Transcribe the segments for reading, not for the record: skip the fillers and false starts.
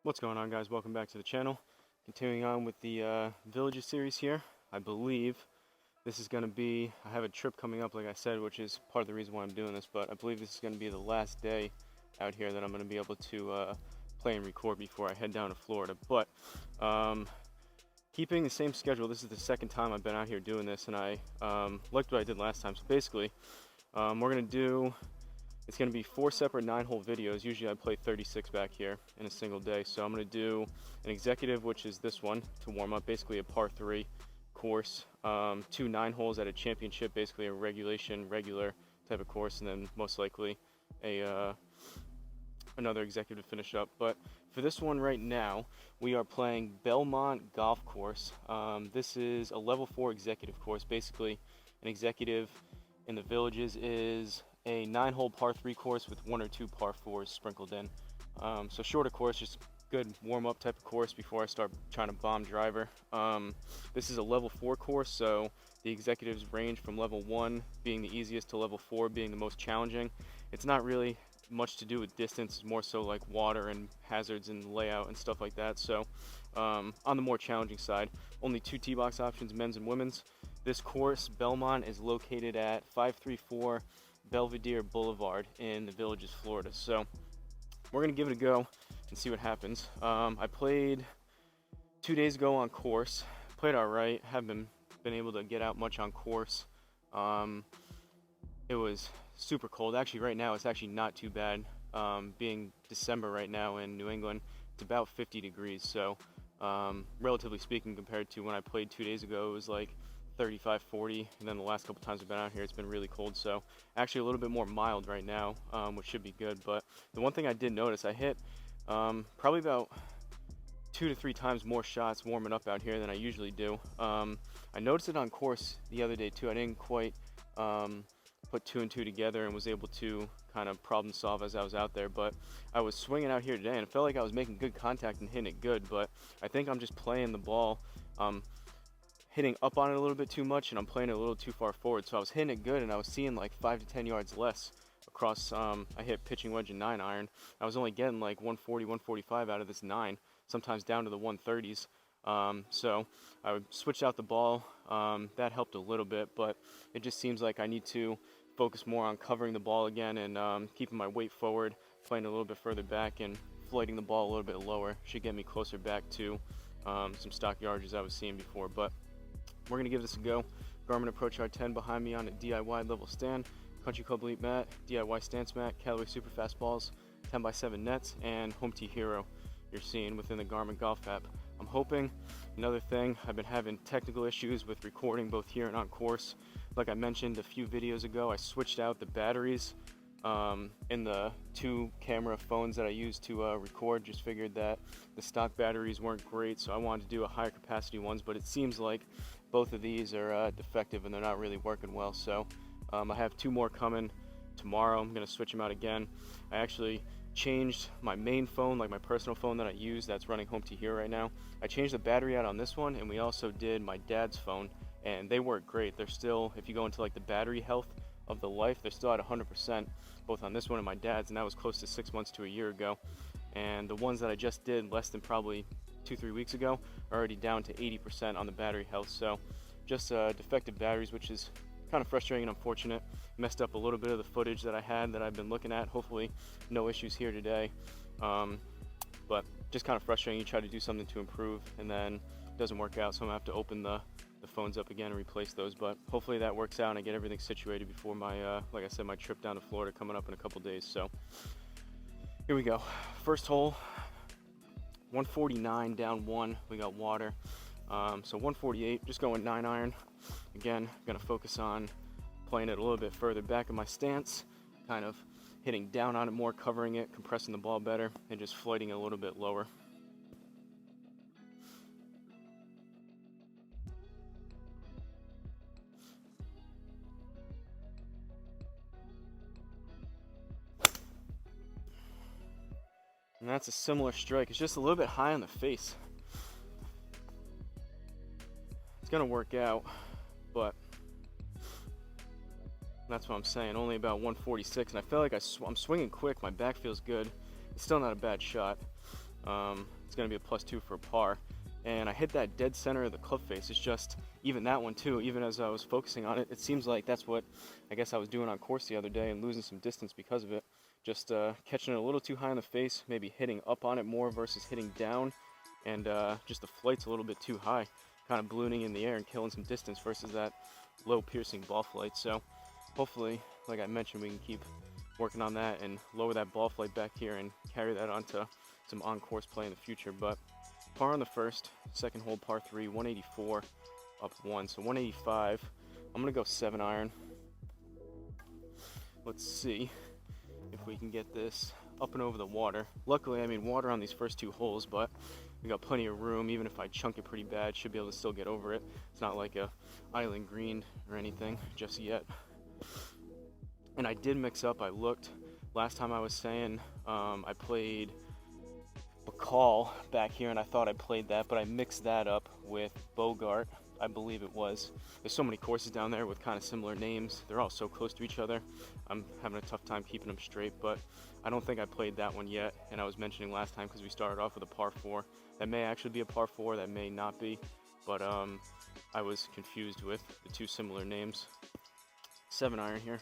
What's going on, guys? Welcome back to the channel. Continuing on with the Villages series here. I believe this is going to be, I have a trip coming up, like I said, which is part of the reason why I'm doing this, but I believe this is going to be the last day out here that I'm going to be able to play and record before I head down to Florida. But keeping the same schedule, this is the second time I've been out here doing this, and I liked what I did last time. So basically, we're going to do, it's going to be 4 separate 9-hole videos. Usually I play 36 back here in a single day. So I'm going to do an executive, which is this one, to warm up, basically a par 3 course. 2 9-holes at a championship, basically a regular type of course, and then most likely another executive to finish up. But for this one right now, we are playing Belmont Golf Course. This is a level 4 executive course. Basically, an executive in the Villages is a 9-hole par 3 course with 1 or 2 par 4s sprinkled in. So shorter course, just good warm-up type of course before I start trying to bomb driver. This is a level 4 course, so the executives range from level 1 being the easiest to level 4 being the most challenging. It's not really much to do with distance, it's more so like water and hazards and layout and stuff like that. So on the more challenging side, only 2 tee box options, men's and women's. This course, Belmont, is located at 534 Belvedere Boulevard in the Villages, Florida. So we're gonna give it a go and see what happens. I played 2 days ago on course, played all right. Haven't been able to get out much on course. It was super cold. Actually, right now it's actually not too bad. Being December right now in New England, it's about 50 degrees. So relatively speaking, compared to when I played 2 days ago, it was like 35, 40, and then the last couple times I've been out here, it's been really cold. So actually a little bit more mild right now, which should be good. But the one thing I did notice, I hit probably about 2 to 3 times more shots warming up out here than I usually do. I noticed it on course the other day too. I didn't quite put 2 and 2 together and was able to kind of problem solve as I was out there. But I was swinging out here today and it felt like I was making good contact and hitting it good. But I think I'm just playing the ball, hitting up on it a little bit too much, and I'm playing it a little too far forward. So I was hitting it good, and I was seeing like 5 to 10 yards less across. I hit pitching wedge and 9-iron. I was only getting like 140, 145 out of this 9, sometimes down to the 130s. So I switched out the ball. That helped a little bit, but it just seems like I need to focus more on covering the ball again and keeping my weight forward, playing a little bit further back, and floating the ball a little bit lower. Should get me closer back to some stock yardages I was seeing before. But we're going to give this a go. Garmin Approach R10 behind me on a DIY level stand, Country Club Elite mat, DIY stance mat, Callaway Super Fast balls, 10x7 nets, and Home Tee Hero you're seeing within the Garmin Golf app. I'm hoping, another thing, I've been having technical issues with recording both here and on course. Like I mentioned a few videos ago, I switched out the batteries in the 2 camera phones that I use to record. Just figured that the stock batteries weren't great, so I wanted to do a higher capacity ones, but it seems like both of these are defective and they're not really working well. So I have 2 more coming tomorrow. I'm going to switch them out again. I actually changed my main phone, like my personal phone that I use that's running Home Tee Hero right now. I changed the battery out on this one, and we also did my dad's phone, and they work great. They're still, if you go into like the battery health of the life, they're still at 100%, both on this one and my dad's, and that was close to 6 months to a year ago. And the ones that I just did less than probably 2-3 weeks ago are already down to 80% on the battery health. So just defective batteries, which is kind of frustrating and unfortunate. Messed up a little bit of the footage that I had that I've been looking at. Hopefully no issues here today, but just kind of frustrating. You try to do something to improve and then it doesn't work out, so I'm gonna have to open the phones up again and replace those. But hopefully that works out and I get everything situated before my like I said, my trip down to Florida coming up in a couple days. So here we go. First hole, 149 down 1. We got water. So 148, just going 9-iron. Again, gonna focus on playing it a little bit further back in my stance, kind of hitting down on it more, covering it, compressing the ball better, and just floating it a little bit lower. And that's a similar strike. It's just a little bit high on the face. It's gonna work out, but that's what I'm saying. Only about 146, and I feel like I'm swinging quick. My back feels good. It's still not a bad shot. it's going to be a +2 for a par. And I hit that dead center of the club face. It's just, even that one too, even as I was focusing on it, it seems like that's what I guess I was doing on course the other day and losing some distance because of it. Just catching it a little too high in the face, maybe hitting up on it more versus hitting down, and just the flight's a little bit too high, kind of ballooning in the air and killing some distance versus that low piercing ball flight. So hopefully, like I mentioned, we can keep working on that and lower that ball flight back here and carry that onto some on-course play in the future. But par on the first, second hole par 3, 184 up 1, so 185. I'm gonna go 7 iron. Let's see if we can get this up and over the water. Luckily, I mean, water on these first 2 holes, but we got plenty of room. Even if I chunk it pretty bad, should be able to still get over it. It's not like a island green or anything just yet. And I did mix up. I looked last time. I was saying I played Bacall back here, and I thought I played that, but I mixed that up with Bogart, I believe it was. There's so many courses down there with kind of similar names. They're all so close to each other. I'm having a tough time keeping them straight, but I don't think I played that one yet. And I was mentioning last time, because we started off with a par 4. That may actually be a par 4, that may not be, but I was confused with the 2 similar names. 7 iron here.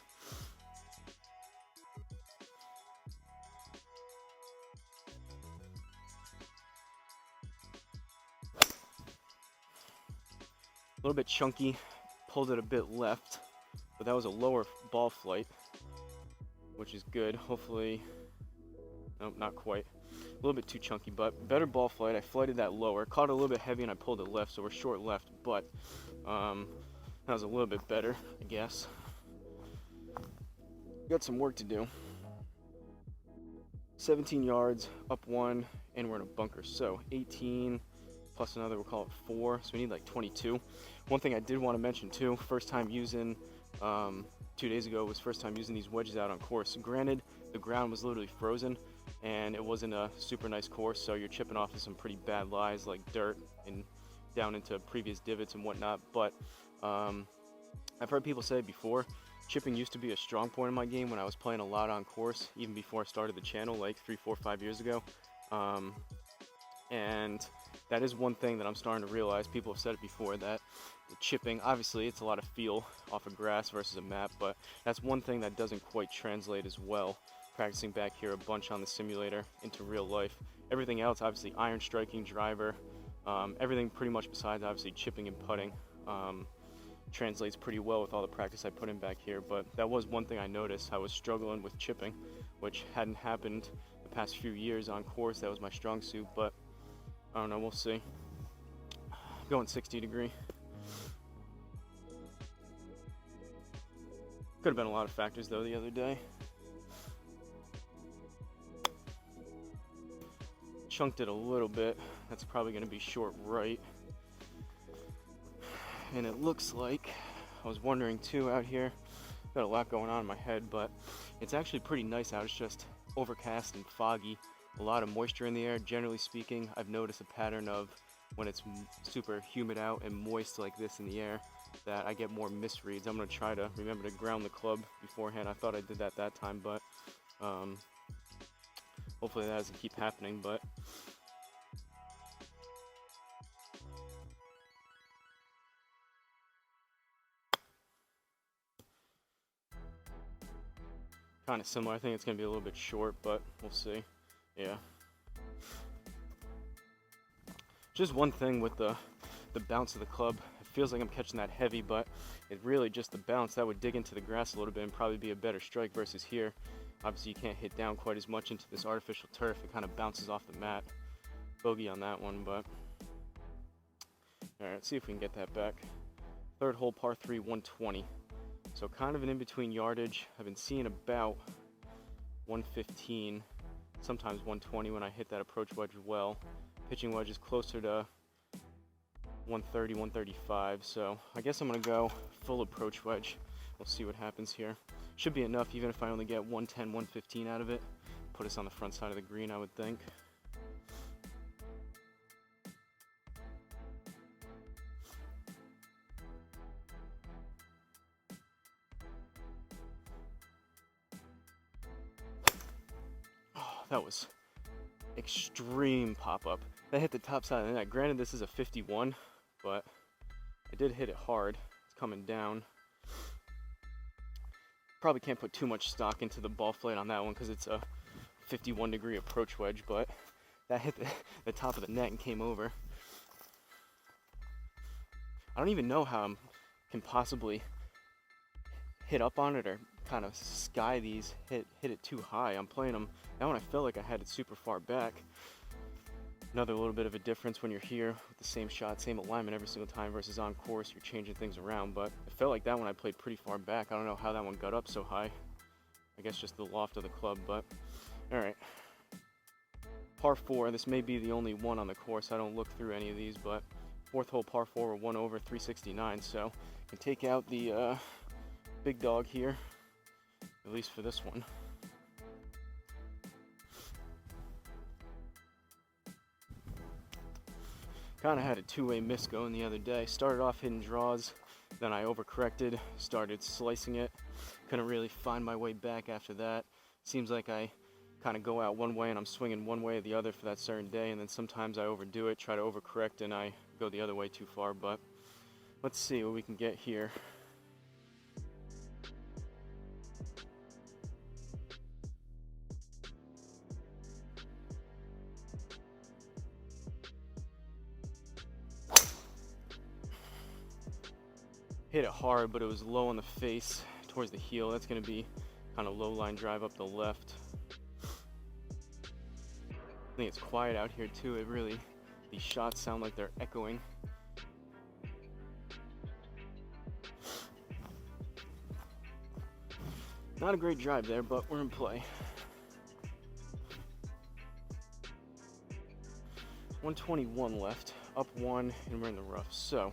A little bit chunky, pulled it a bit left, but that was a lower ball flight, which is good. Hopefully, nope, not quite. A little bit too chunky, but better ball flight. I flighted that lower, caught it a little bit heavy, and I pulled it left, so we're short left, but that was a little bit better, I guess. Got some work to do. 17 yards, up 1, and we're in a bunker, so 18 plus another, we'll call it 4, so we need like 22. One thing I did want to mention too, first time using, 2 days ago was first time using these wedges out on course. Granted, the ground was literally frozen, and it wasn't a super nice course, so you're chipping off of some pretty bad lies like dirt and down into previous divots and whatnot, but I've heard people say before, chipping used to be a strong point in my game when I was playing a lot on course, even before I started the channel like 3, 4, 5 years ago. And that is one thing that I'm starting to realize. People have said it before, that the chipping, obviously it's a lot of feel off of grass versus a map, but that's one thing that doesn't quite translate as well, practicing back here a bunch on the simulator into real life. Everything else, obviously iron striking, driver, everything pretty much besides obviously chipping and putting, translates pretty well with all the practice I put in back here. But that was one thing I noticed. I was struggling with chipping, which hadn't happened the past few years on course. That was my strong suit, but I don't know, we'll see. Going 60 degree. Could have been a lot of factors though the other day. Chunked it a little bit. That's probably going to be short right. And it looks like, I was wondering too out here, got a lot going on in my head, but it's actually pretty nice out. It's just overcast and foggy, a lot of moisture in the air. Generally speaking, I've noticed a pattern of when it's super humid out and moist like this in the air, that I get more misreads. I'm going to try to remember to ground the club beforehand. I thought I did that time, but hopefully that doesn't keep happening. But kind of similar. I think it's going to be a little bit short, but we'll see. Yeah. Just one thing with the bounce of the club. It feels like I'm catching that heavy, but it really just the bounce that would dig into the grass a little bit and probably be a better strike versus here. Obviously, you can't hit down quite as much into this artificial turf. It kind of bounces off the mat. Bogey on that one, but all right, let's see if we can get that back. Third hole, par 3, 120. So kind of an in-between yardage. I've been seeing about 115, sometimes 120 when I hit that approach wedge well. Pitching wedge is closer to 130, 135. So I guess I'm gonna go full approach wedge. We'll see what happens here. Should be enough even if I only get 110, 115 out of it. Put us on the front side of the green, I would think. That was extreme pop-up. That hit the top side of the net. Granted, this is a 51, but I did hit it hard. It's coming down. Probably can't put too much stock into the ball flight on that one because it's a 51-degree approach wedge, but that hit the top of the net and came over. I don't even know how I can possibly hit up on it or kind of sky these, hit it too high. I'm playing them, that one I felt like I had it super far back. Another little bit of a difference when you're here with the same shot, same alignment every single time versus on course, you're changing things around, but I felt like that one I played pretty far back. I don't know how that one got up so high. I guess just the loft of the club, but all right. Par 4, this may be the only one on the course. I don't look through any of these, but fourth hole par 4, we're 1 over 369, so I can take out the big dog here, at least for this one. Kind of had a two-way miss going the other day. Started off hitting draws, then I overcorrected, started slicing it. Couldn't really find my way back after that. Seems like I kind of go out one way and I'm swinging one way or the other for that certain day, and then sometimes I overdo it, try to overcorrect, and I go the other way too far. But let's see what we can get here. Hit it hard, but it was low on the face towards the heel. That's going to be kind of low line drive up the left. I think it's quiet out here too. It really, these shots sound like they're echoing. Not a great drive there, but we're in play. 121 left, up 1, and we're in the rough. So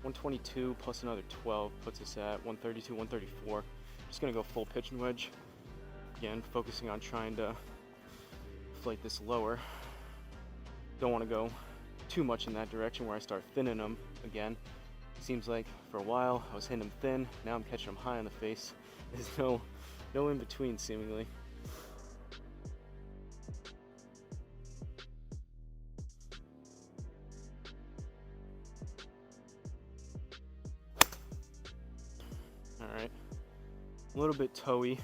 122 plus another 12 puts us at 132, 134. Just gonna go full pitch and wedge. Again, focusing on trying to flight this lower. Don't want to go too much in that direction where I start thinning them again. Seems like for a while I was hitting them thin, now I'm catching them high on the face. There's no in between seemingly. Alright, a little bit toey.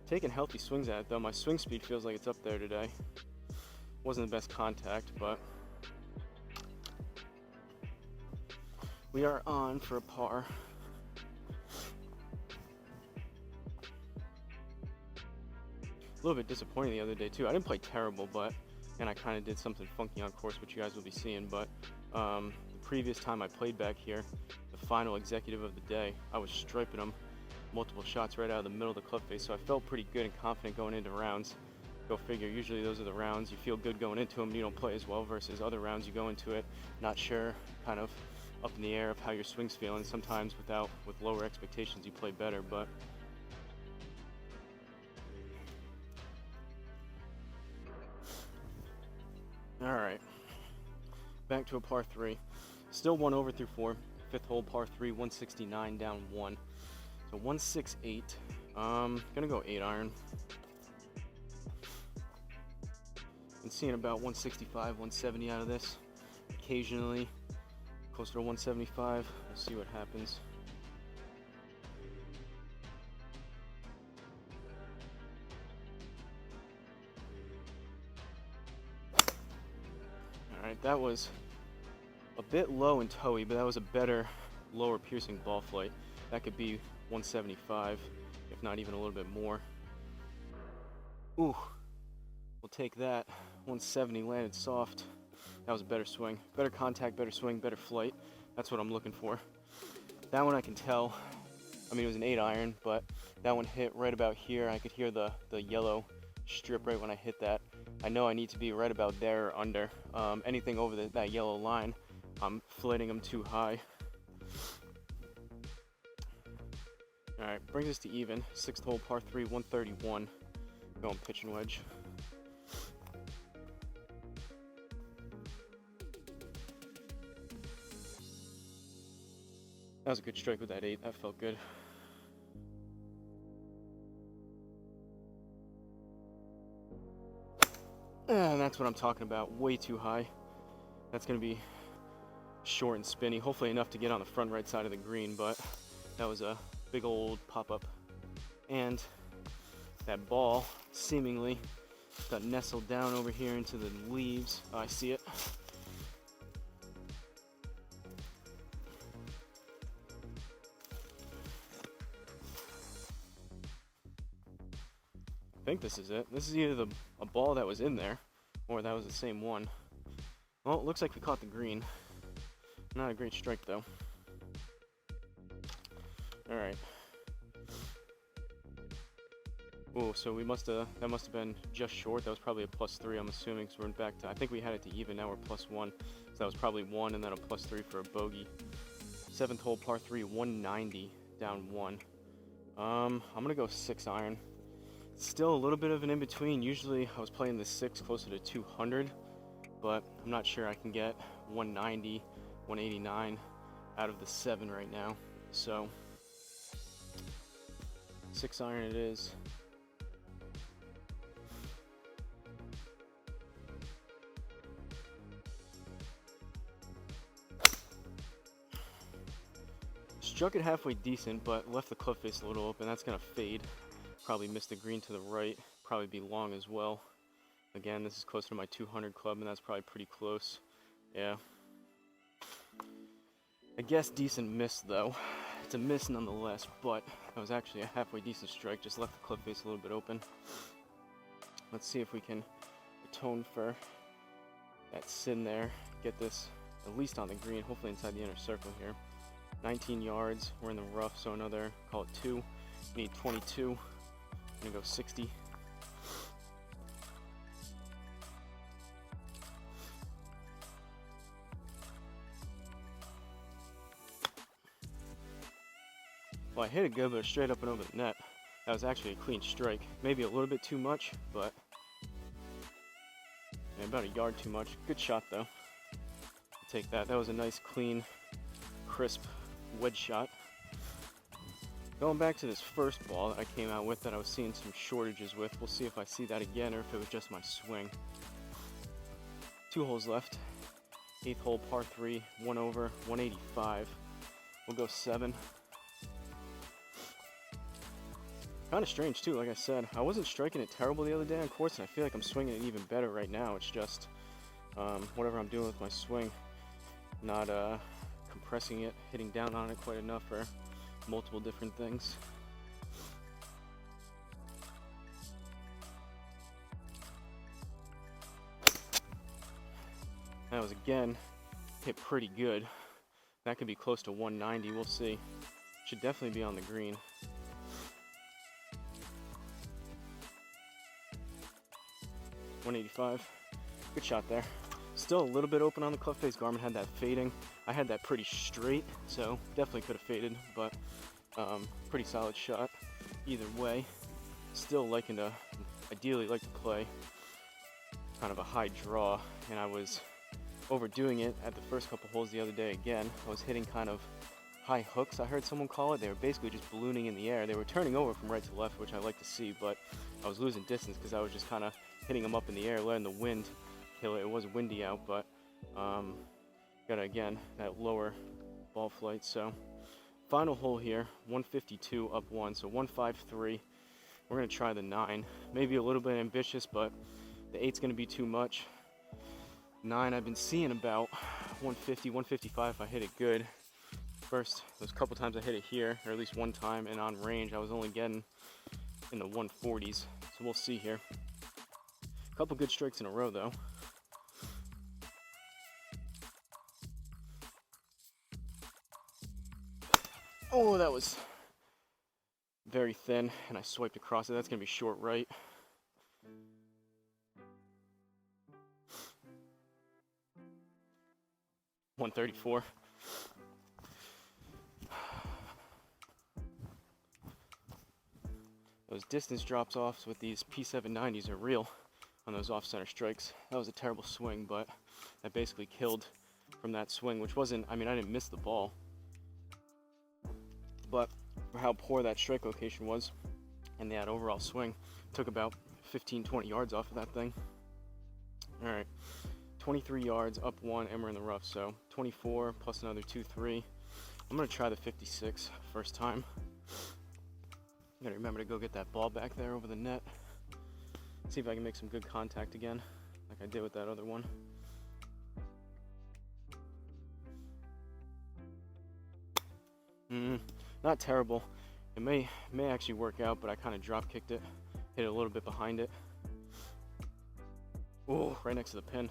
Taking healthy swings at it though. My swing speed feels like it's up there today. Wasn't the best contact, but we are on for a par. A little bit disappointing the other day too. I didn't play terrible, but and I kind of did something funky on course, which you guys will be seeing. But the previous time I played back here, the final executive of the day, I was striping them multiple shots right out of the middle of the club face, so I felt pretty good and confident going into rounds. Go figure, usually those are the rounds you feel good going into them and you don't play as well, versus other rounds you go into it not sure, kind of up in the air of how your swing's feeling. Sometimes with lower expectations you play better, but alright, back to a par 3. Still 1 over through 4. Fifth hole par 3, 169 down 1. So 168. Gonna go 8 iron. Been seeing about 165, 170 out of this. Occasionally closer to 175. We'll see what happens. Alright, that was a bit low and toey, but that was a better lower piercing ball flight. That could be 175, if not even a little bit more. Ooh, we'll take that. 170 landed soft. That was a better swing. Better contact, better swing, better flight. That's what I'm looking for. That one I can tell. I mean, it was an 8 iron, but that one hit right about here. I could hear the yellow strip right when I hit that. I know I need to be right about there or under. Anything over that yellow line, I'm flighting them too high. Alright, brings us to even. 6th hole par 3, 131. Going pitch and wedge. That was a good strike with that 8. That felt good. And that's what I'm talking about, way too high. That's going to be short and spinny, hopefully enough to get on the front right side of the green, but that was a big old pop-up. And that ball seemingly got nestled down over here into the leaves. Oh, I see it. I think this is it. This is either a ball that was in there, or that was the same one. Well, it looks like we caught the green. Not a great strike though. All right. Oh, so that must have been just short. That was probably a +3, I'm assuming, because we're back to, I think we had it to even, now we're +1. So that was probably 1 and then a +3 for a bogey. 7th hole, par 3, 190, down 1. I'm gonna go 6 iron. Still a little bit of an in-between. Usually I was playing the 6 closer to 200, but I'm not sure I can get 190, 189 out of the 7 right now. So 6 iron it is. Struck it halfway decent, but left the club face a little open. That's gonna fade. Probably missed the green to the right. Probably be long as well. Again, this is closer to my 200 club, and that's probably pretty close. Yeah. I guess decent miss though. It's a miss nonetheless, but that was actually a halfway decent strike. Just left the club face a little bit open. Let's see if we can atone for that sin there. Get this at least on the green, hopefully inside the inner circle here. 19 yards, we're in the rough, so another, call it 2. We need 22. I'm gonna go 60. Well, I hit it good, but straight up and over the net. That was actually a clean strike. Maybe a little bit too much, but yeah, about a yard too much. Good shot though. I'll take that. That was a nice, clean, crisp wedge shot. Going back to this first ball that I came out with that I was seeing some shortages with. We'll see if I see that again or if it was just my swing. 2 holes left. 8th hole, par 3, 1 over, 185. We'll go 7. Kind of strange too, like I said. I wasn't striking it terrible the other day on course, and I feel like I'm swinging it even better right now. It's just whatever I'm doing with my swing, not compressing it, hitting down on it quite enough for multiple different things. That was again hit pretty good. That could be close to 190. We'll see. Should definitely be on the green. .185. Good shot there. Still a little bit open on the club face. Garmin had that fading. I had that pretty straight, so definitely could have faded, but pretty solid shot. Either way, still liking to, ideally like to play kind of a high draw, and I was overdoing it at the first couple holes the other day again. I was hitting kind of high hooks, I heard someone call it. They were basically just ballooning in the air. They were turning over from right to left, which I like to see, but I was losing distance because I was just kind of hitting them up in the air, letting the wind kill it. It was windy out, but got again that lower ball flight. So final hole here, 152 up 1, so 153. We're gonna try the 9. Maybe a little bit ambitious, but the 8's gonna be too much. 9, I've been seeing about 150, 155 if I hit it good. First, those couple times I hit it here, or at least one time, and on range I was only getting in the 140s. So we'll see here. A couple good strikes in a row though. Oh, that was very thin, and I swiped across it. That's gonna be short right. .134. Those distance drops offs with these P790s are real on those off-center strikes. That was a terrible swing, but that basically killed from that swing, which wasn't, I mean, I didn't miss the ball, but for how poor that strike location was and that overall swing, took about 15, 20 yards off of that thing. All right, 23 yards, up one, and we're in the rough. So 24 plus another 2, 3. I'm gonna try the 56 first time. I gotta remember to go get that ball back there over the net. See if I can make some good contact again, like I did with that other one. Not terrible. It may actually work out, but I kind of drop kicked it, hit it a little bit behind it. Oh, right next to the pin.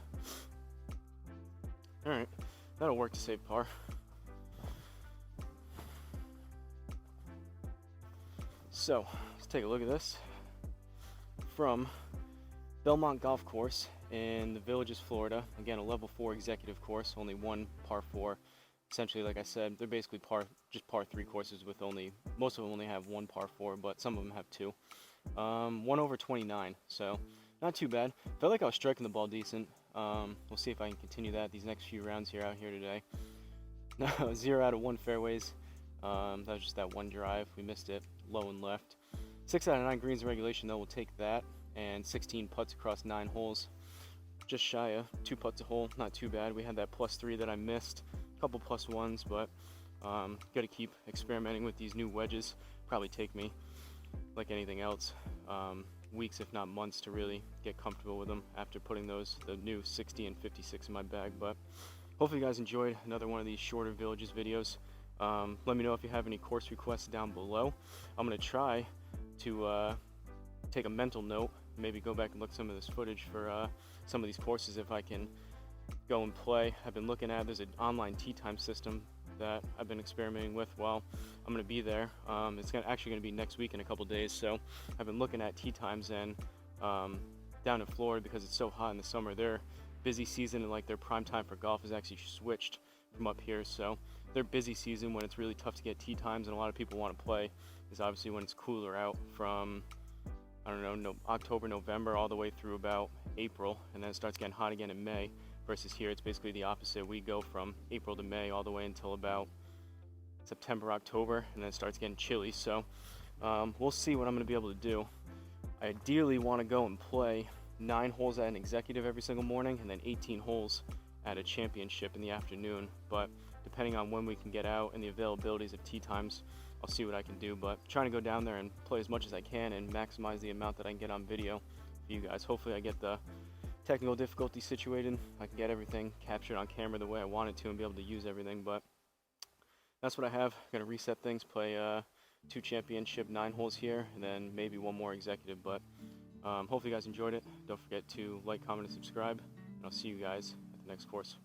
All right, that'll work to save par. So let's take a look at this from Belmont Golf Course in the Villages, Florida. Again, a level 4 executive course, only one par 4. Essentially, like I said, they're basically just par 3 courses with most of them only have one par 4, but some of them have 2. 1 over 29, so not too bad. Felt like I was striking the ball decent. We'll see if I can continue that these next few rounds here out here today. 0 out of 1 fairways. That was just that one drive. We missed it low and left. 6 out of 9 greens in regulation, though. We'll take that. And 16 putts across 9 holes. Just shy of 2 putts a hole. Not too bad. We had that +3 that I missed. A couple +1s, but got to keep experimenting with these new wedges. Probably take me, like anything else, weeks if not months to really get comfortable with them after putting the new 60 and 56 in my bag. But hopefully you guys enjoyed another one of these shorter Villages videos. Let me know if you have any course requests down below. I'm going to try to take a mental note, maybe go back and look at some of this footage for some of these courses if I can go and play. I've been looking at, there's an online tee time system that I've been experimenting with while I'm going to be there. It's actually going to be next week in a couple days, so I've been looking at tee times, and down in Florida, because it's so hot in the summer, their busy season and like their prime time for golf is actually switched from up here. So their busy season, when it's really tough to get tee times and a lot of people want to play, is obviously when it's cooler out from, I don't know, October, November, all the way through about April, and then it starts getting hot again in May. Versus here, it's basically the opposite. We go from April to May all the way until about September, October, and then it starts getting chilly. So we'll see what I'm going to be able to do. I ideally want to go and play 9 holes at an executive every single morning, and then 18 holes at a championship in the afternoon. But depending on when we can get out and the availabilities of tee times, I'll see what I can do. But trying to go down there and play as much as I can and maximize the amount that I can get on video for you guys. Hopefully I get the technical difficulty situated. I can get everything captured on camera the way I want it to and be able to use everything. But that's what I have. I'm going to reset things, play 2 championship 9 holes here, and then maybe 1 more executive. But hopefully you guys enjoyed it. Don't forget to like, comment, and subscribe. And I'll see you guys at the next course.